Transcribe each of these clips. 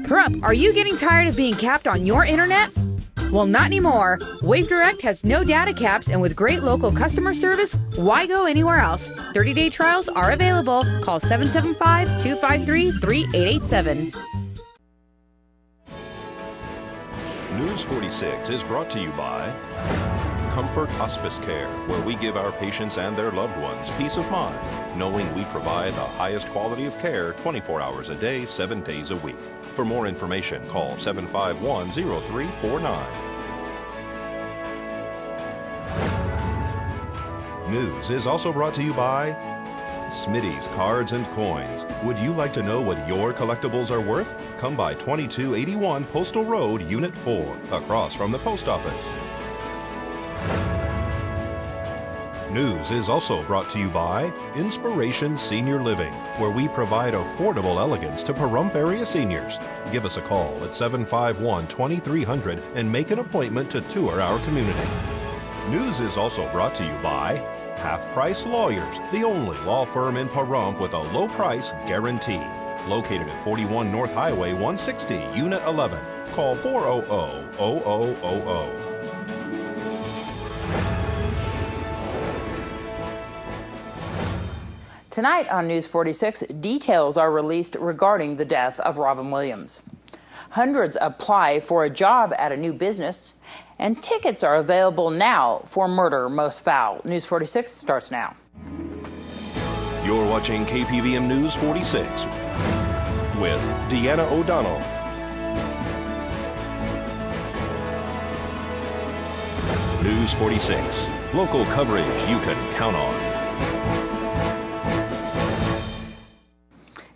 Pup, are you getting tired of being capped on your internet? Well, not anymore. WaveDirect has no data caps, and with great local customer service, why go anywhere else? 30-day trials are available. Call 775-253-3887. News 46 is brought to you by Comfort Hospice Care, where we give our patients and their loved ones peace of mind, knowing we provide the highest quality of care 24 hours a day, 7 days a week. For more information, call 751-0349. News is also brought to you by Smitty's Cards and Coins. Would you like to know what your collectibles are worth? Come by 2281 Postal Road, Unit 4, across from the post office. News is also brought to you by Inspiration Senior Living, where we provide affordable elegance to Pahrump area seniors. Give us a call at 751-2300 and make an appointment to tour our community. News is also brought to you by Half Price Lawyers, the only law firm in Pahrump with a low price guarantee. Located at 41 North Highway 160, Unit 11. Call 400-0000. Tonight on News 46, details are released regarding the death of Robin Williams. Hundreds apply for a job at a new business, and tickets are available now for Murder Most Foul. News 46 starts now. You're watching KPVM News 46 with Deanna O'Donnell. News 46, local coverage you can count on.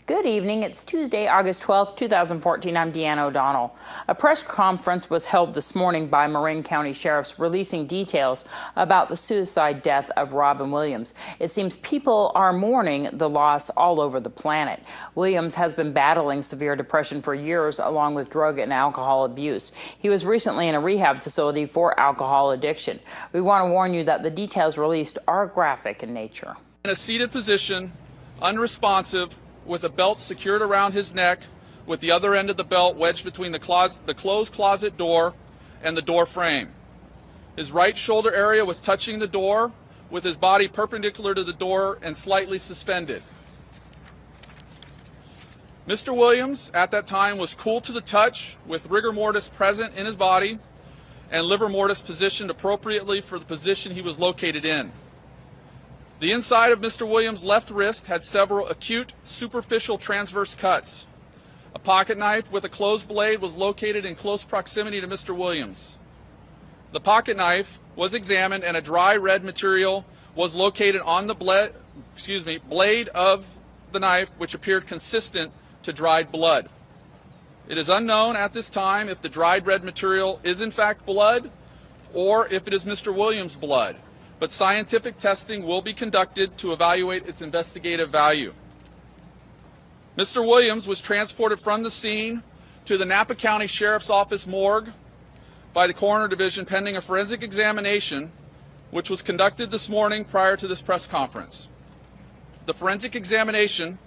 Good evening. It's Tuesday, August 12th, 2014. I'm Deanna O'Donnell. A press conference was held this morning by Marin County Sheriffs releasing details about the suicide death of Robin Williams. It seems people are mourning the loss all over the planet. Williams has been battling severe depression for years, along with drug and alcohol abuse. He was recently in a rehab facility for alcohol addiction. We want to warn you that the details released are graphic in nature. In a seated position, unresponsive, with a belt secured around his neck, with the other end of the belt wedged between the closed closet door and the door frame. His right shoulder area was touching the door, with his body perpendicular to the door and slightly suspended. Mr. Williams, at that time, was cool to the touch, with rigor mortis present in his body and livor mortis positioned appropriately for the position he was located in. The inside of Mr. Williams' left wrist had several acute superficial transverse cuts. A pocket knife with a closed blade was located in close proximity to Mr. Williams. The pocket knife was examined and a dry red material was located on the blade of the knife, which appeared consistent to dried blood. It is unknown at this time if the dried red material is in fact blood or if it is Mr. Williams' blood, but scientific testing will be conducted to evaluate its investigative value. Mr. Williams was transported from the scene to the Napa County Sheriff's Office morgue by the Coroner Division pending a forensic examination, which was conducted this morning prior to this press conference. The forensic examination,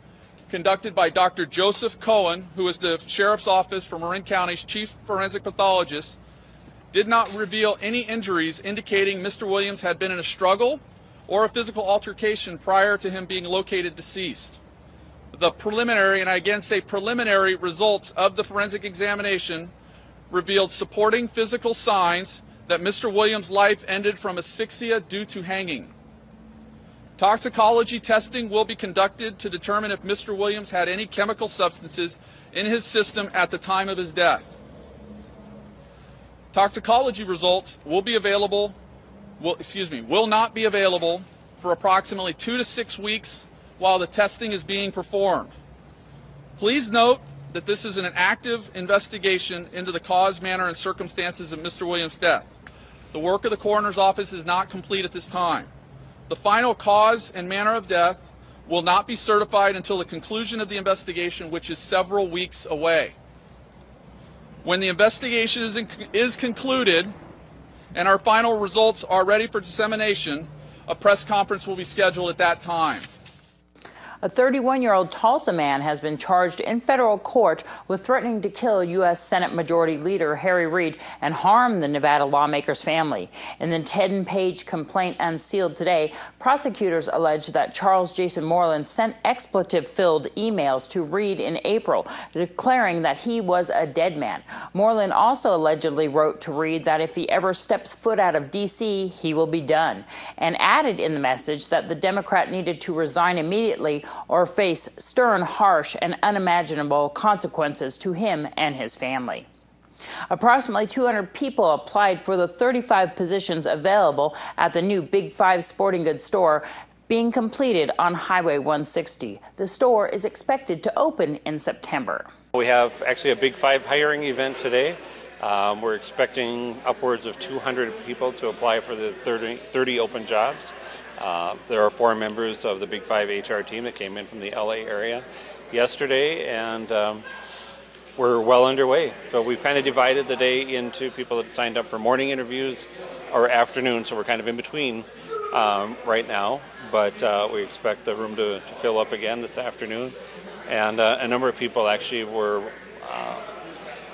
conducted by Dr. Joseph Cohen, who is the Sheriff's Office for Marin County's Chief Forensic Pathologist, did not reveal any injuries indicating Mr. Williams had been in a struggle or a physical altercation prior to him being located deceased. The preliminary, and I again say preliminary, results of the forensic examination revealed supporting physical signs that Mr. Williams' life ended from asphyxia due to hanging. Toxicology testing will be conducted to determine if Mr. Williams had any chemical substances in his system at the time of his death. Toxicology results will not be available for approximately 2 to 6 weeks while the testing is being performed. Please note that this is an active investigation into the cause, manner, and circumstances of Mr. Williams' death. The work of the coroner's office is not complete at this time. The final cause and manner of death will not be certified until the conclusion of the investigation, which is several weeks away. When the investigation is concluded and our final results are ready for dissemination, a press conference will be scheduled at that time. A 31-year-old Tulsa man has been charged in federal court with threatening to kill U.S. Senate Majority Leader Harry Reid and harm the Nevada lawmaker's family. In the 10-page complaint unsealed today, prosecutors allege that Charles Jason Moreland sent expletive-filled emails to Reid in April, declaring that he was a dead man. Moreland also allegedly wrote to Reid that if he ever steps foot out of D.C., he will be done, and added in the message that the Democrat needed to resign immediately or face stern, harsh, and unimaginable consequences to him and his family. Approximately 200 people applied for the 35 positions available at the new Big 5 sporting goods store being completed on Highway 160. The store is expected to open in September. We have actually a Big 5 hiring event today. We're expecting upwards of 200 people to apply for the 30 open jobs. There are 4 members of the Big 5 HR team that came in from the LA area yesterday, and we're well underway. So we've kind of divided the day into people that signed up for morning interviews or afternoon, so we're kind of in between right now, but we expect the room to fill up again this afternoon. And a number of people actually were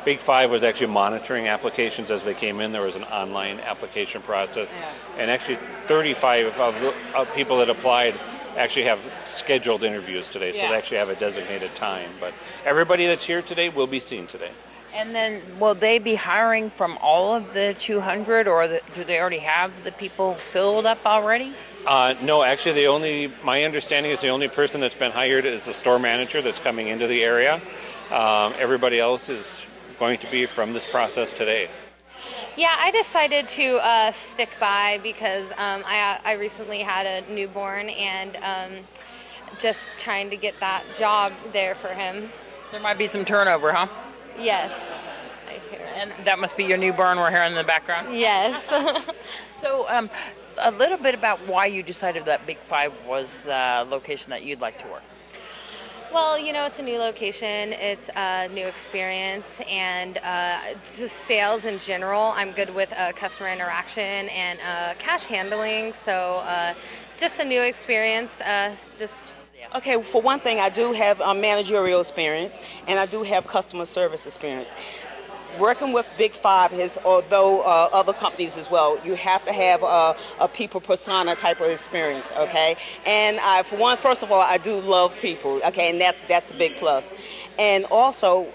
Big 5 was actually monitoring applications as they came in. There was an online application process. And actually 35 of people that applied actually have scheduled interviews today, so they actually have a designated time. But everybody that's here today will be seen today. And then will they be hiring from all of the 200, or do they already have the people filled up already? No, actually my understanding is the only person that's been hired is the store manager that's coming into the area. Everybody else is going to be from this process today. Yeah, I decided to stick by because I recently had a newborn, and just trying to get that job there for him. There might be some turnover, huh? Yes, I hear it. And that must be your newborn we're hearing in the background? Yes. So a little bit about why you decided that Big 5 was the location that you'd like to work. Well, you know, it's a new location, it's a new experience, and just sales in general. I'm good with customer interaction and cash handling, so it's just a new experience. Okay, for one thing, I do have managerial experience, and I do have customer service experience. Working with Big 5 is, although other companies as well, you have to have a people persona type of experience, okay? And for one, first of all, I do love people, okay, and that's a big plus. And also,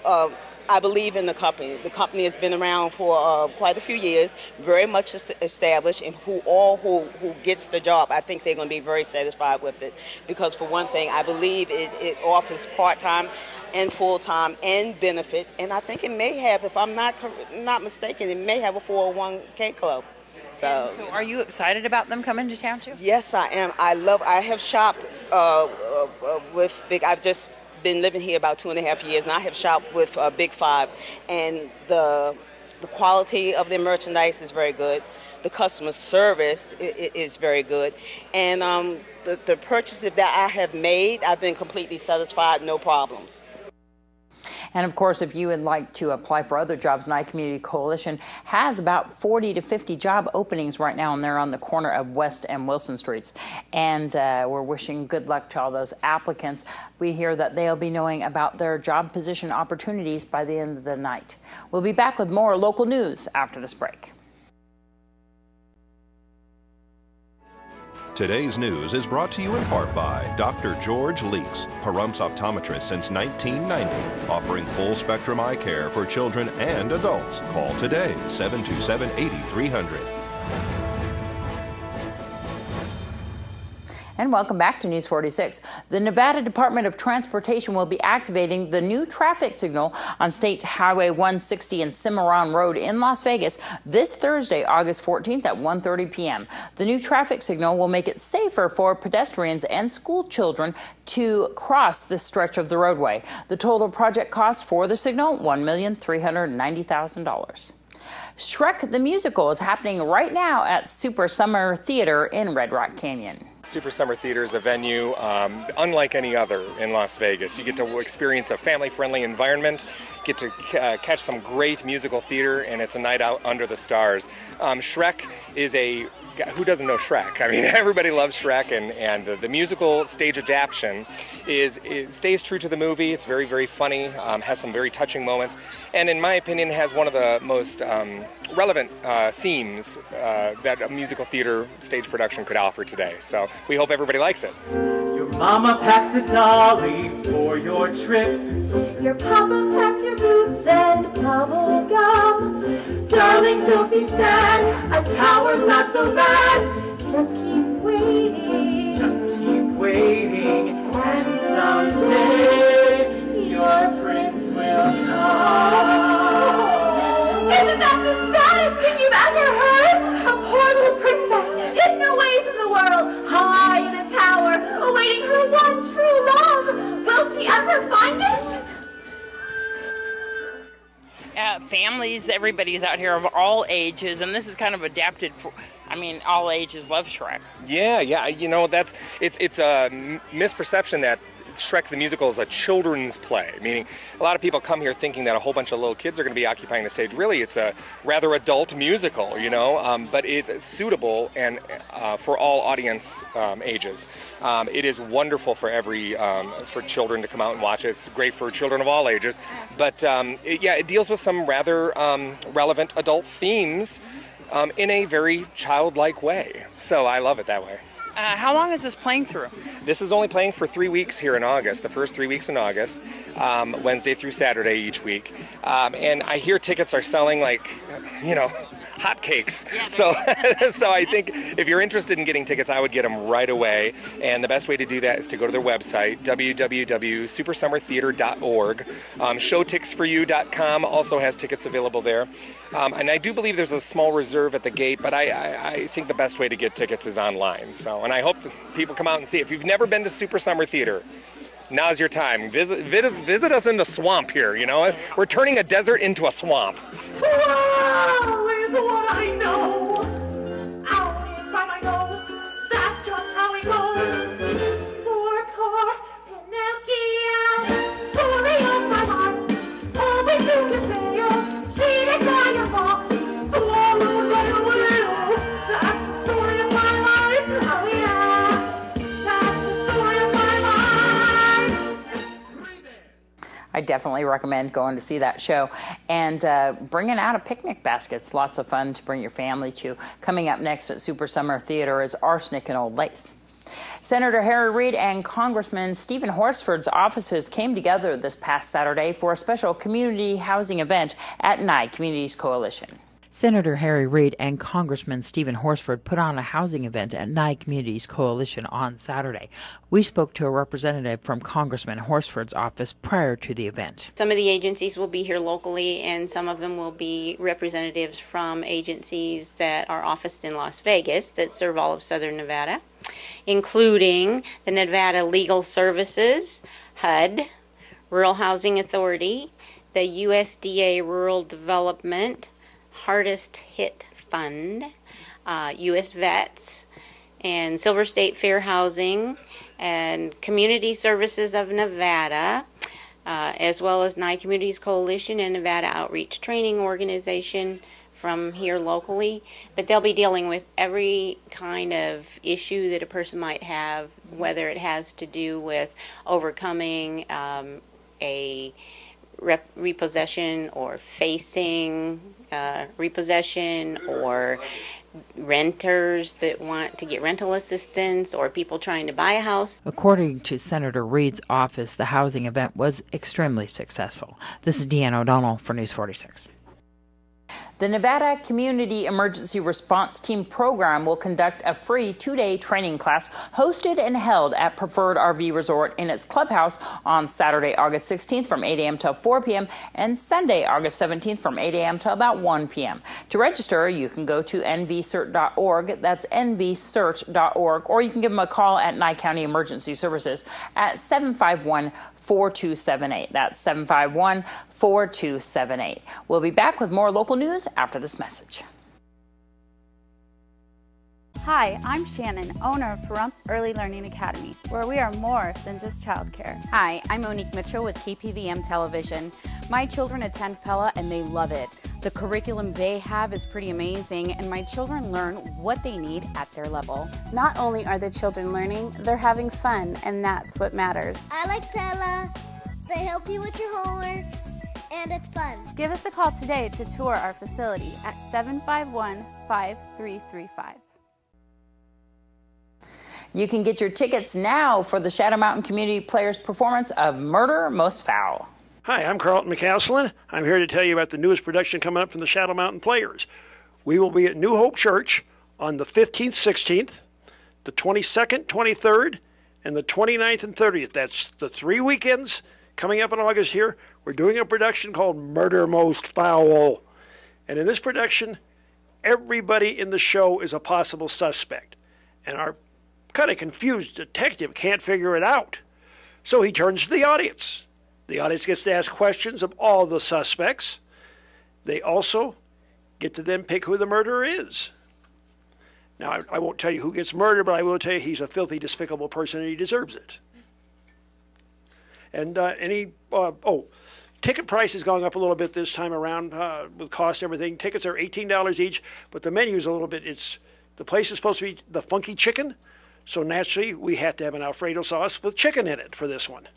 I believe in the company. The company has been around for quite a few years, very much established, and who gets the job, I think they're going to be very satisfied with it. Because for one thing, I believe it offers part-time and full-time and benefits, and I think it may have, if I'm not mistaken, it may have a 401k club. So are you excited about them coming to town too? Yes, I am. I have shopped with Big. I've just been living here about 2.5 years, and I have shopped with Big 5, and the quality of their merchandise is very good. The customer service is very good, and the purchases that I have made, I've been completely satisfied, no problems. And of course, if you would like to apply for other jobs, Nye Community Coalition has about 40 to 50 job openings right now, and they're on the corner of West and Wilson Streets. And we're wishing good luck to all those applicants. We hear that they'll be knowing about their job position opportunities by the end of the night. We'll be back with more local news after this break. Today's news is brought to you in part by Dr. George Leeks, Pahrumps optometrist since 1990, offering full-spectrum eye care for children and adults. Call today, 727-8300. And welcome back to News 46. The Nevada Department of Transportation will be activating the new traffic signal on State Highway 160 and Cimarron Road in Las Vegas this Thursday, August 14th at 1:30 p.m. The new traffic signal will make it safer for pedestrians and school children to cross this stretch of the roadway. The total project cost for the signal, $1,390,000. Shrek the Musical is happening right now at Super Summer Theater in Red Rock Canyon. Super Summer Theater is a venue unlike any other in Las Vegas. You get to experience a family-friendly environment, get to catch some great musical theater, and it's a night out under the stars. Shrek is who doesn't know Shrek? I mean, everybody loves Shrek, and the musical stage adaptation stays true to the movie. It's very, very funny, has some very touching moments, and in my opinion has one of the most relevant themes that a musical theater stage production could offer today. So we hope everybody likes it. Your mama packed a dolly for your trip. Your papa packed your boots and bubble gum. Darling, don't be sad, a tower's not so bad. Just keep waiting. Just keep waiting. And someday your prince will come. Isn't that the saddest thing you've ever heard? A poor little princess hidden away from the world, high in a tower, awaiting her one true love. Will she ever find it? Families, everybody's out here of all ages, and this is kind of adapted for, I mean, all ages love Shrek. Yeah, you know, it's a misperception that Shrek the Musical is a children's play, meaning a lot of people come here thinking that a whole bunch of little kids are going to be occupying the stage. Really, it's a rather adult musical, you know, but it's suitable and for all audience ages. It is wonderful for for children to come out and watch it. It's great for children of all ages, but it deals with some rather relevant adult themes in a very childlike way. So I love it that way. How long is this playing through? This is only playing for 3 weeks here in August, the first 3 weeks in August, Wednesday through Saturday each week. And I hear tickets are selling like, you know, hotcakes. Yeah, so I think if you're interested in getting tickets, I would get them right away. And the best way to do that is to go to their website, www.supersummertheater.org. Showtixforyou.com also has tickets available there. And I do believe there's a small reserve at the gate, but I think the best way to get tickets is online. So, and I hope that people come out and see it. If you've never been to Super Summer Theater, now's your time. Visit us in the swamp here, you know. We're turning a desert into a swamp. Wow, is what I know. Out in by my nose, that's just how it goes. Poor Pinocchio, story of my life. Always you can fail, cheated by your fox, swallowed by a whale. That's the story of my life. Oh yeah, that's the story of my life. I definitely recommend going to see that show and bringing out a picnic basket. It's lots of fun to bring your family to. Coming up next at Super Summer Theater is Arsenic and Old Lace. Senator Harry Reid and Congressman Stephen Horsford's offices came together this past Saturday for a special community housing event at Nye Communities Coalition. Senator Harry Reid and Congressman Stephen Horsford put on a housing event at Nye Communities Coalition on Saturday. We spoke to a representative from Congressman Horsford's office prior to the event. Some of the agencies will be here locally, and some of them will be representatives from agencies that are officed in Las Vegas that serve all of Southern Nevada, including the Nevada Legal Services, HUD, Rural Housing Authority, the USDA Rural Development, Hardest Hit Fund, U.S. Vets, and Silver State Fair Housing, and Community Services of Nevada, as well as Nye Communities Coalition and Nevada Outreach Training Organization from here locally. But they'll be dealing with every kind of issue that a person might have, whether it has to do with overcoming a repossession or facing repossession, or renters that want to get rental assistance, or people trying to buy a house. According to Senator Reid's office, the housing event was extremely successful. This is Deanne O'Donnell for News 46. The Nevada Community Emergency Response Team program will conduct a free 2-day training class hosted and held at Preferred RV Resort in its clubhouse on Saturday, August 16th from 8 a.m. till 4 p.m. and Sunday, August 17th from 8 a.m. till about 1 p.m. To register, you can go to nvcert.org. That's nvcert.org, or you can give them a call at Nye County Emergency Services at 751-4278. That's 751-4278. We'll be back with more local news after this message. Hi, I'm Shannon, owner of Pahrump Early Learning Academy, where we are more than just childcare. Hi, I'm Monique Mitchell with KPVM Television, My children attend Pella and they love it. The curriculum they have is pretty amazing, and my children learn what they need at their level. Not only are the children learning, they're having fun, and that's what matters. I like Pella. They help you with your homework, and it's fun. Give us a call today to tour our facility at 751-5335. You can get your tickets now for the Shadow Mountain Community Players performance of Murder Most Foul. Hi, I'm Carlton McCaslin. I'm here to tell you about the newest production coming up from the Shadow Mountain Players. We will be at New Hope Church on the 15th, 16th, the 22nd, 23rd, and the 29th and 30th. That's the 3 weekends coming up in August here. We're doing a production called Murder Most Foul. And in this production, everybody in the show is a possible suspect. And our kind of confused detective can't figure it out. So he turns to the audience. The audience gets to ask questions of all the suspects. They also get to then pick who the murderer is. Now, I won't tell you who gets murdered, but I will tell you he's a filthy, despicable person and he deserves it. And ticket price is going up a little bit this time around with cost and everything. Tickets are $18 each, but the menu is a little bit, the place is supposed to be the funky chicken, so naturally we have to have an Alfredo sauce with chicken in it for this one.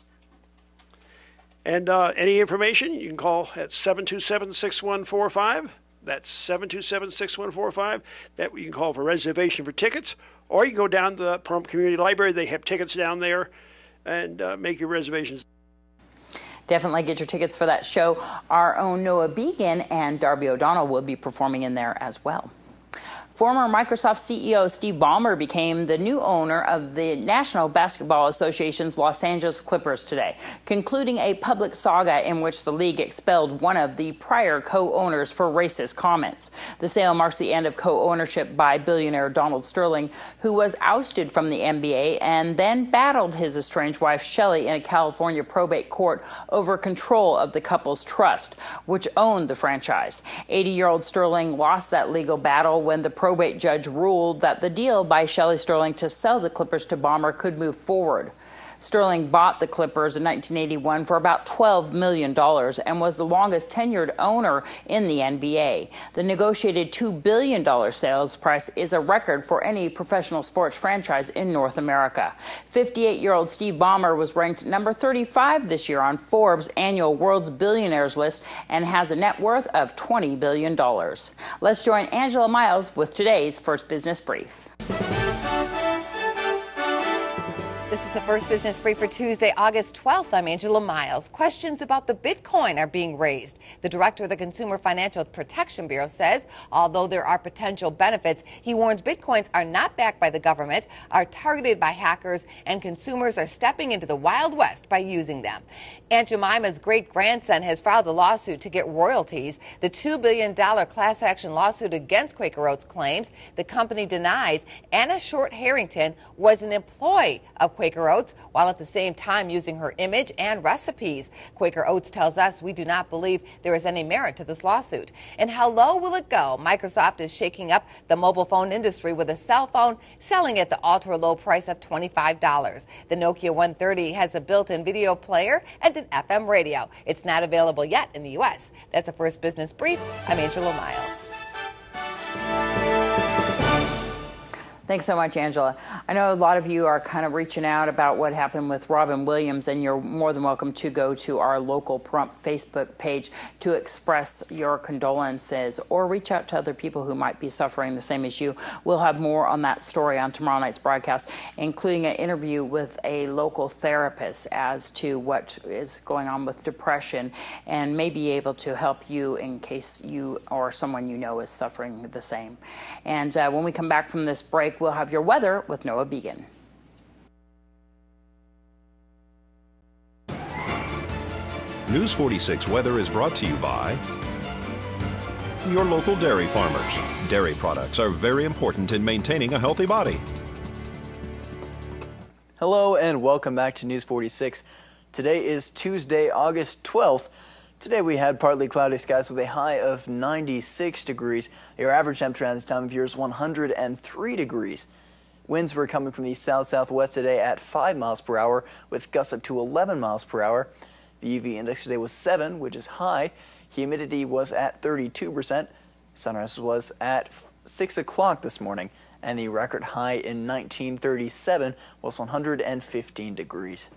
And any information, you can call at 727-6145. That's 727-6145. That you can call for reservation for tickets, or you can go down to the Pahrump Community Library. They have tickets down there, and make your reservations. Definitely get your tickets for that show. Our own Noah Began and Darby O'Donnell will be performing in there as well. Former Microsoft CEO Steve Ballmer became the new owner of the National Basketball Association's Los Angeles Clippers today, concluding a public saga in which the league expelled one of the prior co-owners for racist comments. The sale marks the end of co-ownership by billionaire Donald Sterling, who was ousted from the NBA and then battled his estranged wife Shelley in a California probate court over control of the couple's trust, which owned the franchise. 80-year-old Sterling lost that legal battle when the probate judge ruled that the deal by Shelley Sterling to sell the Clippers to Ballmer could move forward. Sterling bought the Clippers in 1981 for about $12 million and was the longest tenured owner in the NBA. The negotiated $2 billion sales price is a record for any professional sports franchise in North America. 58-year-old Steve Ballmer was ranked number 35 this year on Forbes' annual World's Billionaires list and has a net worth of $20 billion. Let's join Angela Miles with today's First Business Brief. This is the First Business Brief for Tuesday, August 12th. I'm Angela Miles. Questions about the Bitcoin are being raised. The director of the Consumer Financial Protection Bureau says, although there are potential benefits, he warns Bitcoins are not backed by the government, are targeted by hackers, and consumers are stepping into the Wild West by using them. Aunt Jemima's great-grandson has filed a lawsuit to get royalties. The $2 billion class action lawsuit against Quaker Oats claims the company denies Anna Short Harrington was an employee of Quaker Oats, while at the same time using her image and recipes. Quaker Oats tells us we do not believe there is any merit to this lawsuit. And how low will it go? Microsoft is shaking up the mobile phone industry with a cell phone selling at the ultra-low price of $25. The Nokia 130 has a built-in video player and an FM radio. It's not available yet in the U.S. That's a First Business Brief. I'm Angela Miles. Thanks so much, Angela. I know a lot of you are kind of reaching out about what happened with Robin Williams, and you're more than welcome to go to our local Pahrump Facebook page to express your condolences or reach out to other people who might be suffering the same as you. We'll have more on that story on tomorrow night's broadcast, including an interview with a local therapist as to what is going on with depression and may be able to help you in case you or someone you know is suffering the same. And when we come back from this break, we'll have your weather with Noah Began. News 46 weather is brought to you by your local dairy farmers. Dairy products are very important in maintaining a healthy body. Hello and welcome back to News 46. Today is Tuesday, August 12th. Today we had partly cloudy skies with a high of 96 degrees. Your average temperature at this time of year is 103 degrees. Winds were coming from the south-southwest today at 5 miles per hour with gusts up to 11 miles per hour. The UV index today was 7, which is high. Humidity was at 32%. Sunrise was at 6 o'clock this morning, and the record high in 1937 was 115 degrees.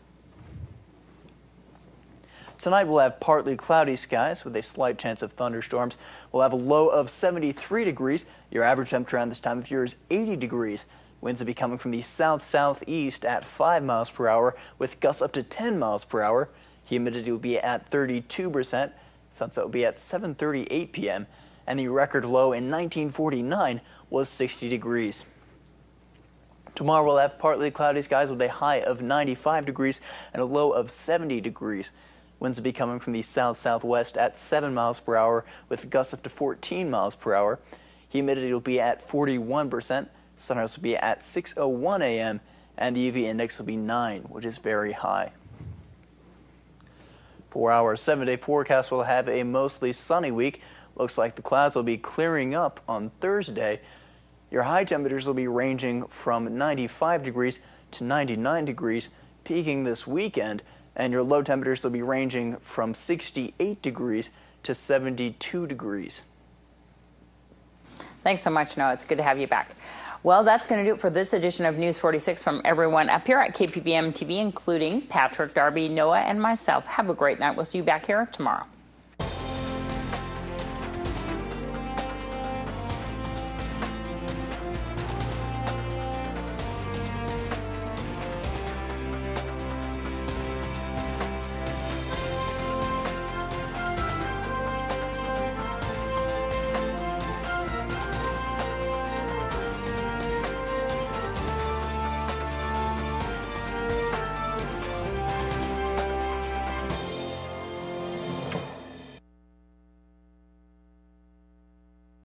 Tonight we'll have partly cloudy skies with a slight chance of thunderstorms. We'll have a low of 73 degrees. Your average temperature around this time of year is 80 degrees. Winds will be coming from the south-southeast at 5 miles per hour with gusts up to 10 miles per hour. Humidity will be at 32%. Sunset will be at 7:38 p.m. And the record low in 1949 was 60 degrees. Tomorrow we'll have partly cloudy skies with a high of 95 degrees and a low of 70 degrees. Winds will be coming from the south-southwest at 7 miles per hour with gusts up to 14 miles per hour. Humidity will be at 41%. Sunrise will be at 6:01 a.m. and the UV index will be 9, which is very high. For our 7-day forecast, we'll have a mostly sunny week. Looks like the clouds will be clearing up on Thursday. Your high temperatures will be ranging from 95 degrees to 99 degrees, peaking this weekend. And your low temperatures will be ranging from 68 degrees to 72 degrees. Thanks so much, Noah. It's good to have you back. Well, that's going to do it for this edition of News 46 from everyone up here at KPVM TV, including Patrick, Darby, Noah, and myself. Have a great night. We'll see you back here tomorrow.